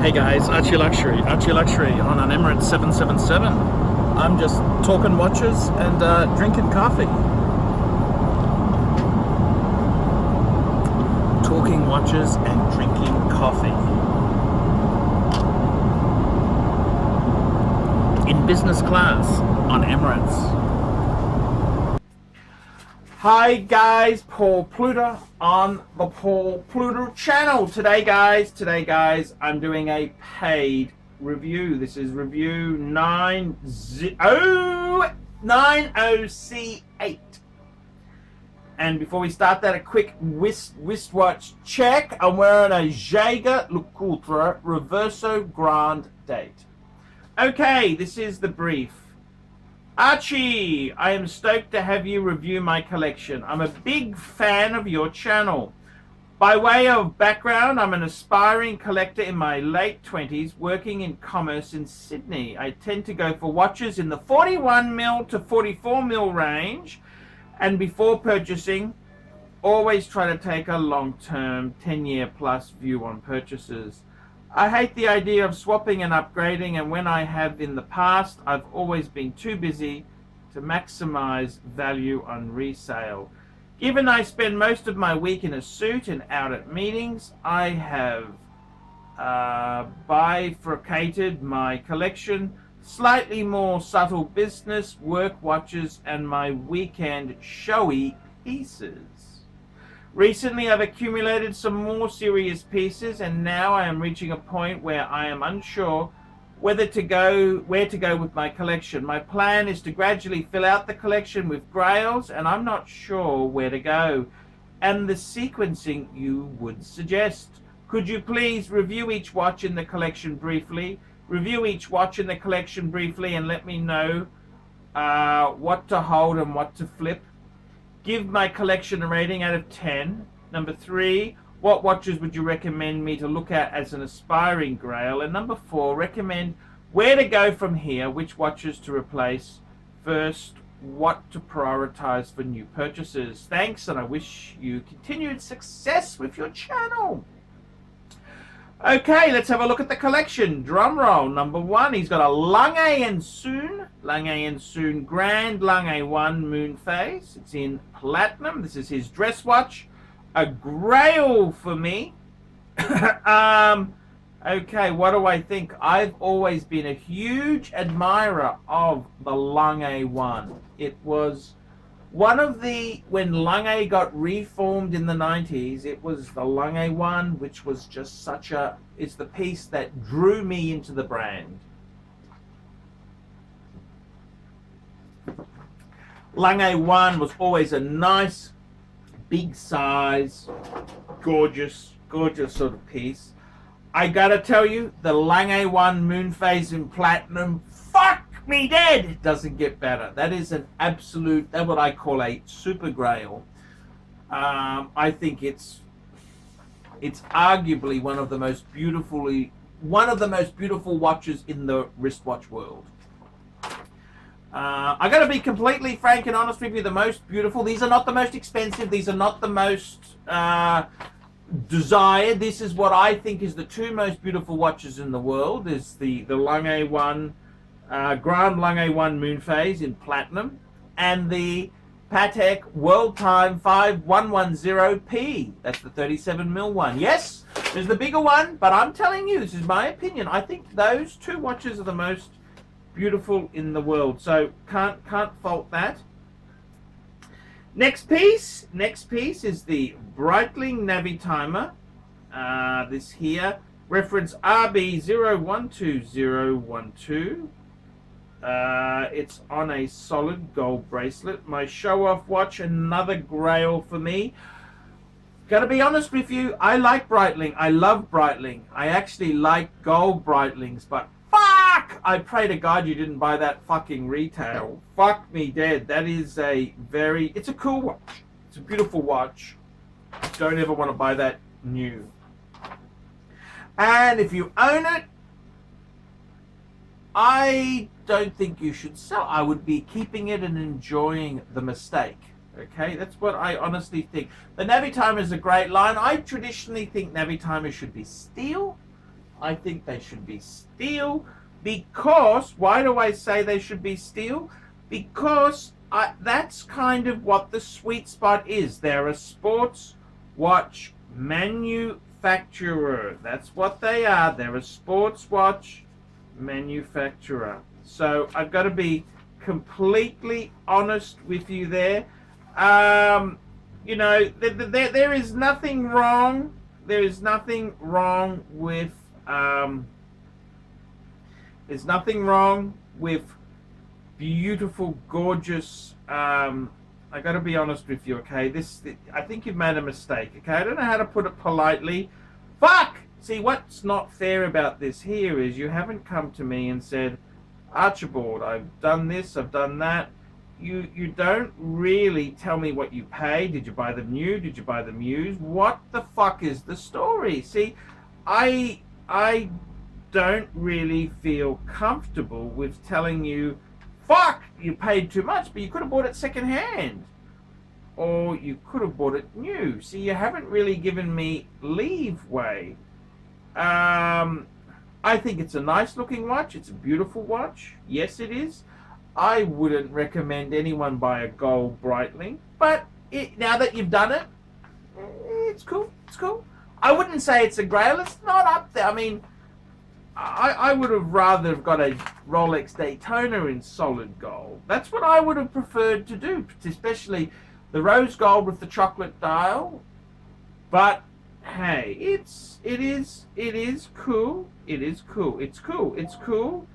Hey guys, ArchieLuxury on an Emirates 777. I'm just talking watches and drinking coffee. Talking watches and drinking coffee. In business class on Emirates. Hi guys, Paul Pluta on the Paul Pluta channel. Today guys, I'm doing a paid review. This is review 90C8. And before we start that, a quick wristwatch check. I'm wearing a ArchieLuxury Reverso Grand Date. Okay, this is the brief. Archie, I am stoked to have you review my collection. I'm a big fan of your channel. By way of background, I'm an aspiring collector in my late 20s working in commerce in Sydney. I tend to go for watches in the 41mm to 44mm range, and before purchasing, always try to take a long-term, 10-year plus view on purchases. I hate the idea of swapping and upgrading, and when I have in the past, I've always been too busy to maximize value on resale. Given I spend most of my week in a suit and out at meetings, I have bifurcated my collection, slightly more subtle business, work watches, and my weekend showy pieces. Recently, I've accumulated some more serious pieces, and now I am reaching a point where I am unsure where to go with my collection. My plan is to gradually fill out the collection with grails, and I'm not sure where to go and the sequencing you would suggest. Could you please review each watch in the collection briefly? And let me know what to hold and what to flip. Give my collection a rating out of 10. Number 3, what watches would you recommend me to look at as an aspiring grail? And number 4, recommend where to go from here, which watches to replace first, what to prioritize for new purchases. Thanks, and I wish you continued success with your channel. Okay, let's have a look at the collection. Drum roll. Number 1, he's got a Lange & Söhne Grand Lange 1 moon phase. It's in platinum. This is his dress watch. A grail for me. Okay, what do I think? I've always been a huge admirer of the Lange 1. It was one of the, when Lange got reformed in the 90s, it was the Lange 1, which was just such a, it's the piece that drew me into the brand. Lange 1 was always a nice, big size, gorgeous sort of piece. I gotta tell you, the Lange 1 moon phase in platinum, fuck me dead, it doesn't get better. That is an absolute, that's what I call a super grail. I think it's arguably one of the most beautiful watches in the wristwatch world. I gotta be completely frank and honest with you, the most beautiful, these are not the most expensive, these are not the most desired. This is what I think is the 2 most beautiful watches in the world, is the Lange 1, Grand Lange 1 moon phase in platinum, and the Patek World Time 5110P. That's the 37mm one. Yes, there's the bigger one, but I'm telling you, this is my opinion. I think those 2 watches are the most beautiful in the world. So can't fault that. Next piece is the Breitling Navi Timer. This here, reference RB012012. It's on a solid gold bracelet. My show-off watch, another grail for me. Gotta be honest with you, I like Breitling. I love Breitling. I actually like gold Breitlings, but fuck! I pray to God you didn't buy that fucking retail. Fuck me dead. That is it's a cool watch. It's a beautiful watch. Don't ever want to buy that new. And if you own it, I don't think you should sell. I would be keeping it and enjoying the mistake. Okay, that's what I honestly think. The Navi Timer is a great line. I traditionally think Navi Timers should be steel I think they should be steel because, why do I say they should be steel? Because that's kind of what the sweet spot is. They're a sports watch manufacturer. That's what they are. They're a sports watch manufacturer. So I've got to be completely honest with you there. You know, there is nothing wrong. There is nothing wrong with. There's nothing wrong with beautiful, gorgeous. I got to be honest with you, okay? I think you've made a mistake, okay? I don't know how to put it politely. Fuck! See, what's not fair about this here is you haven't come to me and said, Archibald, I've done this, I've done that. You don't really tell me what you paid. Did you buy them new? Did you buy them used? What the fuck is the story? See, I don't really feel comfortable with telling you, fuck, you paid too much, but you could have bought it second hand. Or you could have bought it new. See, you haven't really given me leeway. I think it's a nice looking watch. It's a beautiful watch. Yes, it is. I wouldn't recommend anyone buy a gold Breitling, but now that you've done it, it's cool. It's cool. I wouldn't say it's a grail. It's not up there. I mean, I would have rather have got a Rolex Daytona in solid gold. That's what I would have preferred to do, especially the rose gold with the chocolate dial. But hey, it is cool. It is cool. It's cool. It's cool.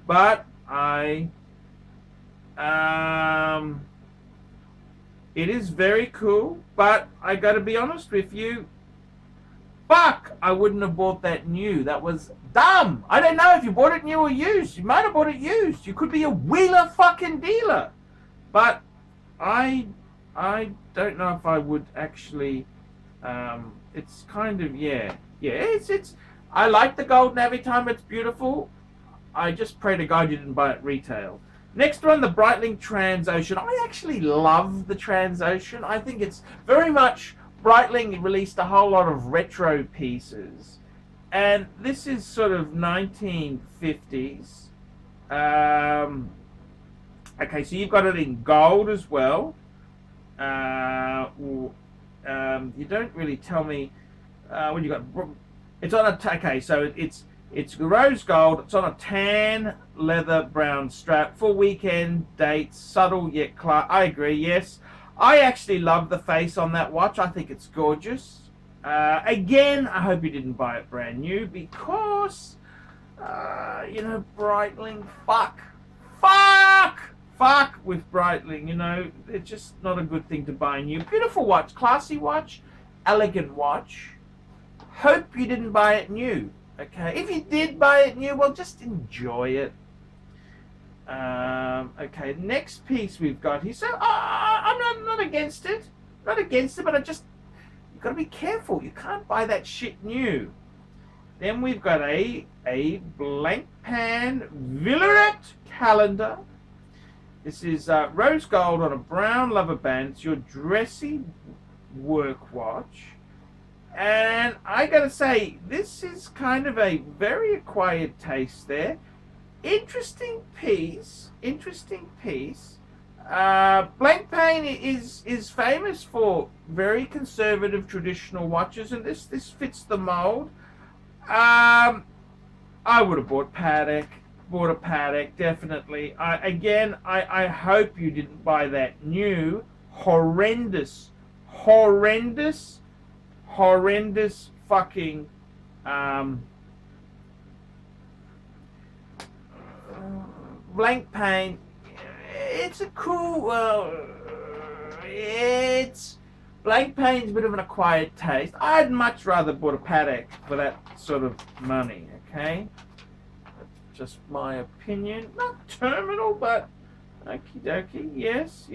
But it is very cool, but I gotta be honest with you. Fuck! I wouldn't have bought that new. That was dumb. I don't know if you bought it new or used. You might have bought it used. You could be a wheeler fucking dealer. But I don't know if I would actually. It's kind of it's. I like the golden every time. It's beautiful. I just pray to God you didn't buy it retail. Next one, the Breitling Transocean. I actually love the Transocean. I think it's very much. Breitling released a whole lot of retro pieces, and this is sort of 1950s. Okay, so you've got it in gold as well. You don't really tell me what you got. It's on a okay, so it's rose gold. It's on a tan leather brown strap. Full weekend dates, subtle yet clear. I agree. Yes. I actually love the face on that watch. I think it's gorgeous. Again, I hope you didn't buy it brand new because, you know, Breitling, fuck with Breitling, you know, it's just not a good thing to buy new. Beautiful watch, classy watch, elegant watch. Hope you didn't buy it new, okay? If you did buy it new, well, just enjoy it. Okay, next piece we've got here. So I'm not against it. Not against it, but you've got to be careful. You can't buy that shit new. Then we've got a blank pan Villaret calendar. This is rose gold on a brown leather band. It's your dressy work watch. And I gotta say, this is kind of a very acquired taste there. Interesting piece. Blank Pane is famous for very conservative traditional watches, and this fits the mold. I would have bought a Patek, definitely. I hope you didn't buy that new horrendous fucking blank pane. It's a cool. It's blank pane's a bit of an acquired taste. I'd much rather bought a Patek for that sort of money. Okay, that's just my opinion. Not terminal, but okie dokie. Yes.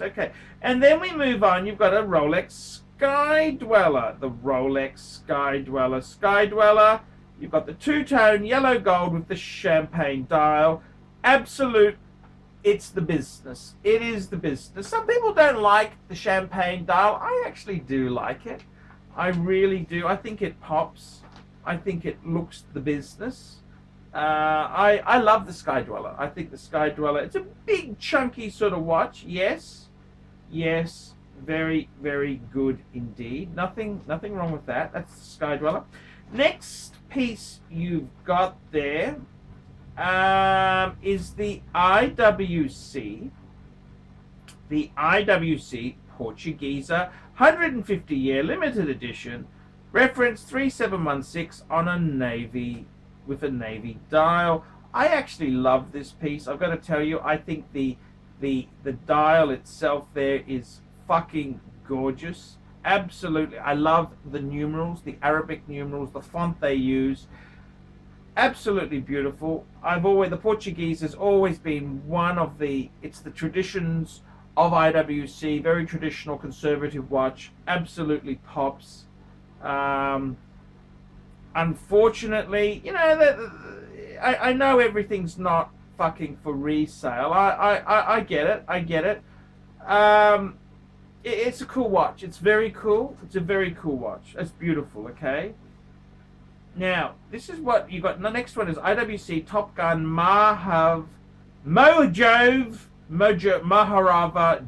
Okay, and then we move on. You've got a Rolex Sky Dweller. The Rolex Sky Dweller. You've got the two-tone yellow gold with the champagne dial. Absolute, it's the business. It is the business. Some people don't like the champagne dial. I actually do like it. I really do. I think it pops. I think it looks the business. I love the Sky Dweller. I think the Sky Dweller, it's a big chunky sort of watch. Yes, very, very good indeed. Nothing wrong with that. That's the Sky Dweller. Next piece you've got there is the IWC. The IWC Portuguesa 150-year limited edition, reference 3716 on a navy with a navy dial. I actually love this piece. I've got to tell you, I think the dial itself there is fucking gorgeous. Absolutely. I love the numerals, the Arabic numerals, the font they use. Absolutely beautiful. The Portuguese has always been one of the traditions of IWC, very traditional conservative watch. Absolutely pops. Unfortunately, you know, I know everything's not fucking for resale. I get it. It's a cool watch. It's very cool. It's a very cool watch. It's beautiful, okay? Now, this is what you got. The next one is IWC Top Gun Maharaja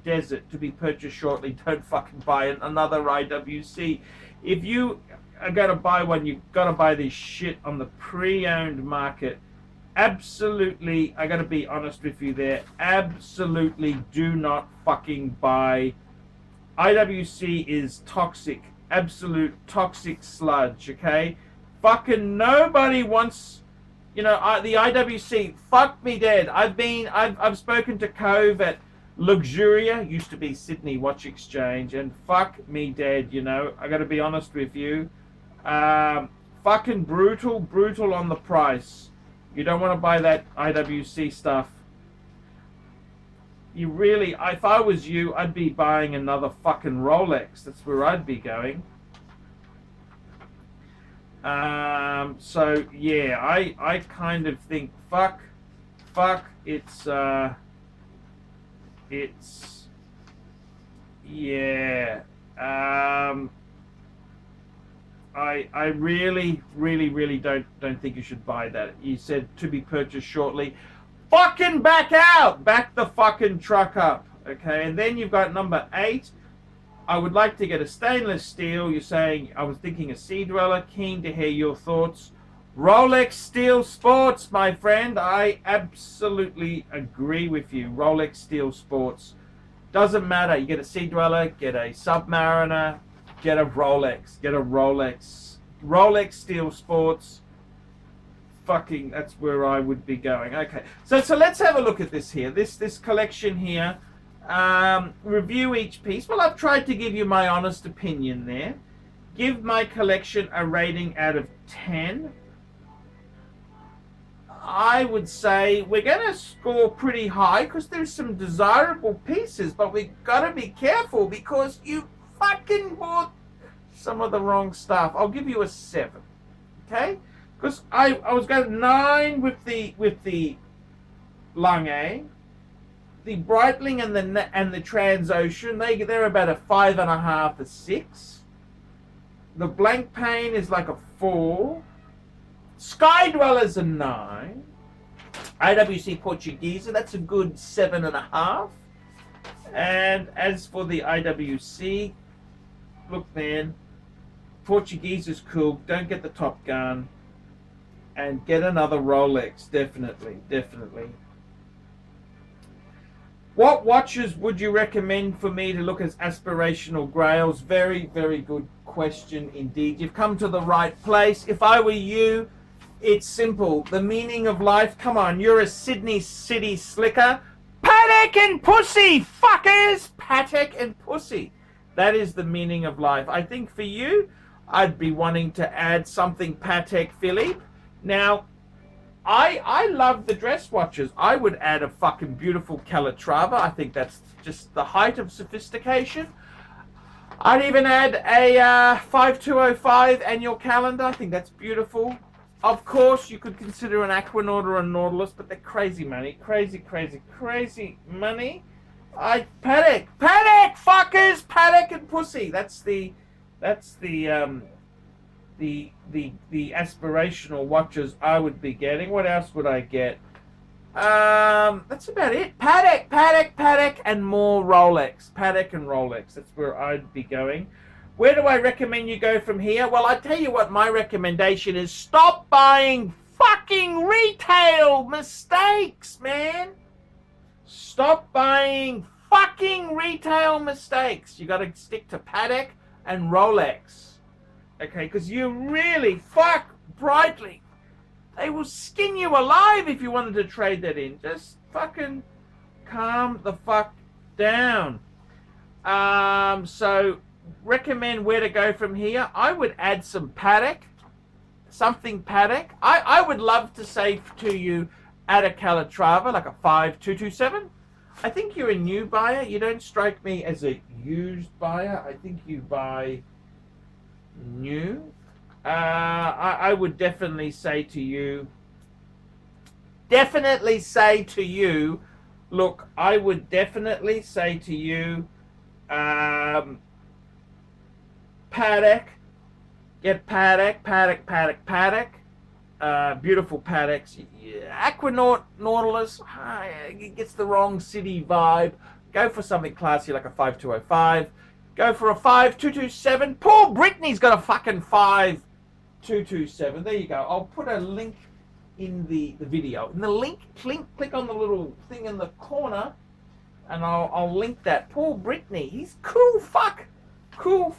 Desert, to be purchased shortly. Don't fucking buy another IWC. If you are going to buy one, you've got to buy this shit on the pre-owned market. Absolutely, I got to be honest with you there. Absolutely do not fucking buy. IWC is toxic. Absolute toxic sludge, okay? Fucking nobody wants, you know, the IWC. Fuck me dead. I've spoken to Cove at Luxuria, used to be Sydney Watch Exchange, and fuck me dead, you know. I got to be honest with you. Fucking brutal on the price. You don't want to buy that IWC stuff. You really, if I was you, I'd be buying another fucking Rolex. That's where I'd be going. So yeah, I kind of think fuck, it's yeah. I really don't think you should buy that. You said to be purchased shortly. Fucking back out! Back the fucking truck up. Okay, and then you've got number 8. I would like to get a stainless steel. You're saying, I was thinking a Sea Dweller. Keen to hear your thoughts. Rolex Steel Sports, my friend. I absolutely agree with you. Rolex Steel Sports. Doesn't matter. You get a Sea Dweller, get a Submariner, get a Rolex. Get a Rolex. Rolex Steel Sports. Fucking, that's where I would be going. Okay, so let's have a look at this here. This collection here. Review each piece. Well, I've tried to give you my honest opinion there. Give my collection a rating out of 10. I would say we're going to score pretty high because there's some desirable pieces, but we've got to be careful because you fucking bought some of the wrong stuff. I'll give you a 7. Okay? Because I was going 9 with the Lange, the Breitling and the Transocean. They're about a 5.5 to 6. The Blank Pane is like a 4. Sky Dweller's a 9. IWC Portuguesa, that's a good 7.5. And as for the IWC, look man, Portuguese is cool. Don't get the Top Gun. And get another Rolex, definitely. What watches would you recommend for me to look as aspirational grails? Very, very good question indeed. You've come to the right place. If I were you, it's simple. The meaning of life, come on, you're a Sydney city slicker. Patek and pussy, fuckers! Patek and pussy. That is the meaning of life. I think for you, I'd be wanting to add something Patek Philippe. Now, I love the dress watches. I would add a fucking beautiful Calatrava. I think that's just the height of sophistication. I'd even add a 5205 annual calendar. I think that's beautiful. Of course, you could consider an Aquanaut or a Nautilus, but they're crazy money. Crazy money. Patek, fuckers, Patek and pussy. That's the the aspirational watches I would be getting. What else would I get? That's about it. Patek, and more Rolex. Patek and Rolex. That's where I'd be going. Where do I recommend you go from here? Well, I tell you what my recommendation is. Stop buying fucking retail mistakes, man. Stop buying fucking retail mistakes. You got to stick to Patek and Rolex. Okay, because you really fuck Breitling. They will skin you alive if you wanted to trade that in. Just fucking calm the fuck down. So recommend where to go from here. I would add some Patek. Something Patek. I would love to say to you, add a Calatrava, like a 5227. I think you're a new buyer. You don't strike me as a used buyer. I think you buy new. I would definitely say to you, look, I would definitely say to you, Patek, get Patek, beautiful Pateks. Aquanaut, Nautilus, it gets the wrong city vibe. Go for something classy like a 5205. Go for a 5227. Paul Brittany's got a fucking 5227. There you go. I'll put a link in the video. In the link, click on the little thing in the corner, and I'll link that. Paul Brittany, he's cool fuck. Paul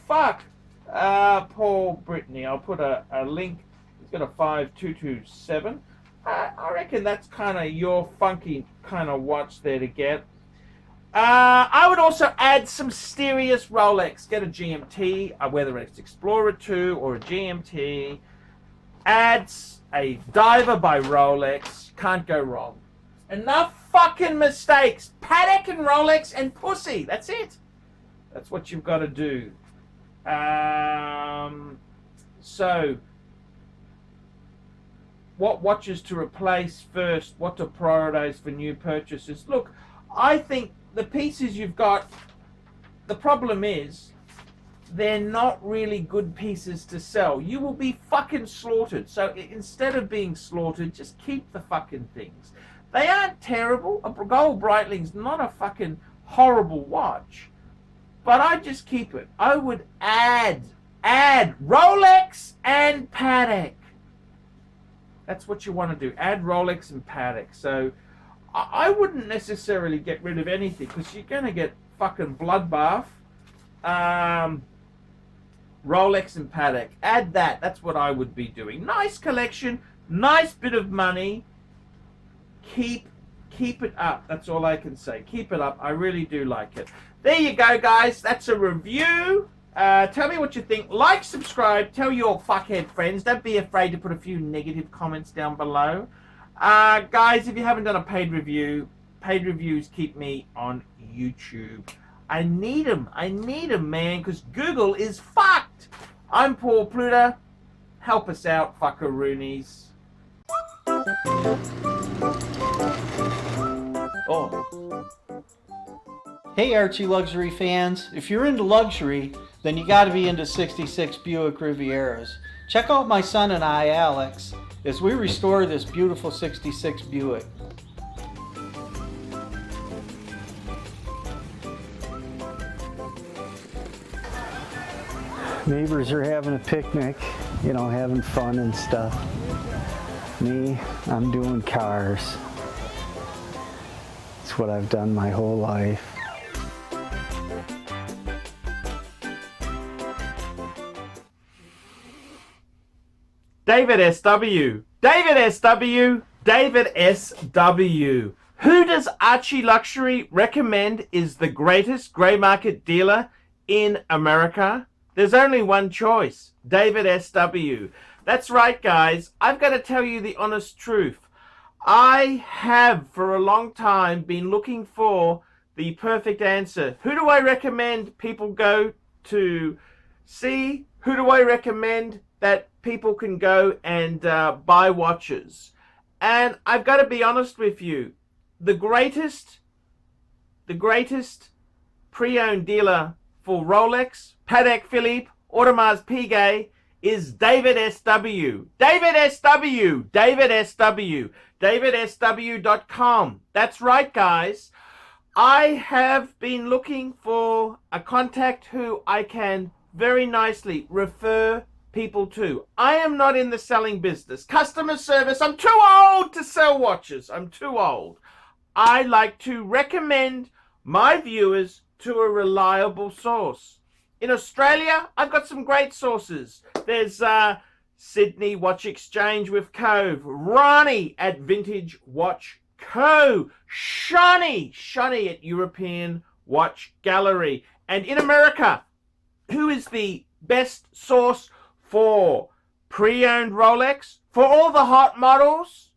Brittany. I'll put a link. He's got a 5227. I reckon that's kind of your funky kind of watch there to get. I would also add some serious Rolex. Get a GMT, whether it's Explorer 2 or a GMT. Add a Diver by Rolex. Can't go wrong. Enough fucking mistakes. Patek and Rolex and pussy. That's it. That's what you've got to do. So, what watches to replace first? What to prioritize for new purchases? Look, I think the pieces you've got, the problem is they're not really good pieces to sell. You will be fucking slaughtered. So instead of being slaughtered, just keep the fucking things. They aren't terrible. A gold Breitling's not a fucking horrible watch, but I just keep it. I would add Rolex and Patek. That's what you want to do. Add Rolex and Patek. So I wouldn't necessarily get rid of anything because you're going to get fucking bloodbath. Rolex and Patek. Add that. That's what I would be doing. Nice collection. Nice bit of money. Keep it up. That's all I can say. Keep it up. I really do like it. There you go, guys. That's a review. Tell me what you think. Like, subscribe. Tell your fuckhead friends. Don't be afraid to put a few negative comments down below. Guys, if you haven't done a paid review, paid reviews keep me on YouTube. I need them, man, because Google is fucked. I'm Paul Pluta. Help us out, fuckaroonies. Oh. Hey, Archie Luxury fans. If you're into luxury, then you got to be into 66 Buick Rivieras. Check out my son and I, Alex, as we restore this beautiful 66 Buick. Neighbors are having a picnic, you know, having fun and stuff. Me, I'm doing cars. It's what I've done my whole life. David SW. Who does ArchieLuxury recommend is the greatest grey market dealer in America? There's only one choice, David SW. That's right, guys. I've got to tell you the honest truth. I have, for a long time, been looking for the perfect answer. Who do I recommend people go to see? Who do I recommend that people can go and buy watches? And I've got to be honest with you. The greatest pre-owned dealer for Rolex, Patek Philippe, Audemars Piguet is David SW. David SW. David SW. DavidSW.com. That's right, guys. I have been looking for a contact who I can very nicely refer people to. I am not in the selling business. Customer service, I'm too old to sell watches. I'm too old. I like to recommend my viewers to a reliable source. In Australia, I've got some great sources. There's Sydney Watch Exchange with Cove, Ronnie at Vintage Watch Co, Shani at European Watch Gallery. And in America, who is the best source for pre-owned Rolex? For all the hot models,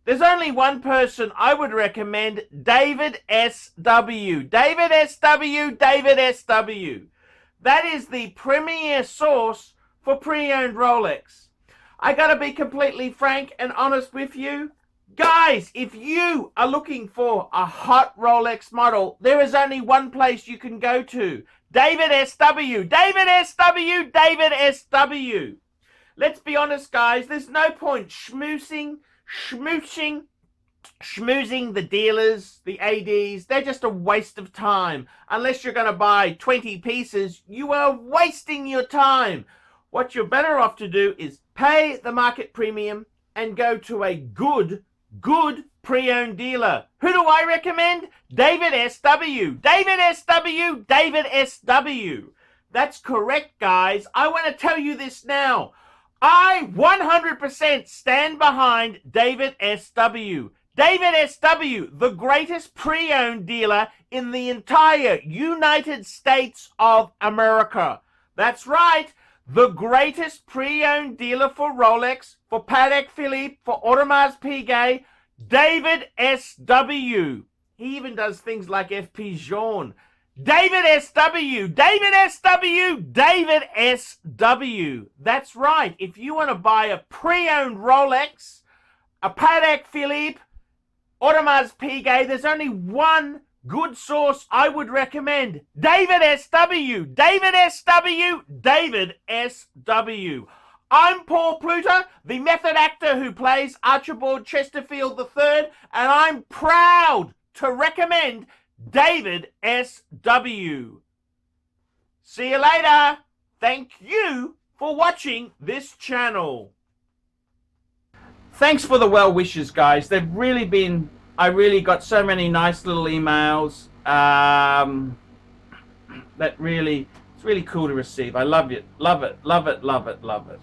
there's only one person I would recommend, David SW. David SW, David SW. That is the premier source for pre-owned Rolex. I gotta be completely frank and honest with you. Guys, if you are looking for a hot Rolex model, there is only one place you can go to. David SW. David SW. David SW. Let's be honest, guys. There's no point schmoozing the dealers, the ADs. They're just a waste of time. Unless you're going to buy 20 pieces, you are wasting your time. What you're better off to do is pay the market premium and go to a good pre-owned dealer. Who do I recommend? David SW. David SW. David SW. That's correct, guys. I want to tell you this now. I 100% stand behind David SW. David SW, the greatest pre-owned dealer in the entire United States of America. That's right. The greatest pre-owned dealer for Rolex, for Patek Philippe, for Audemars Piguet, David SW. He even does things like FP Journe. David SW, David SW, David SW. That's right. If you want to buy a pre-owned Rolex, a Patek Philippe, Audemars Piguet, there's only one good source I would recommend. David SW, David SW, David SW. I'm Paul Pluta, the method actor who plays Archibald Chesterfield III, and I'm proud to recommend David SW. See you later. Thank you for watching this channel. Thanks for the well wishes, guys. They've really been, I really got so many nice little emails. That really, it's really cool to receive. I love it, love it, love it, love it, love it.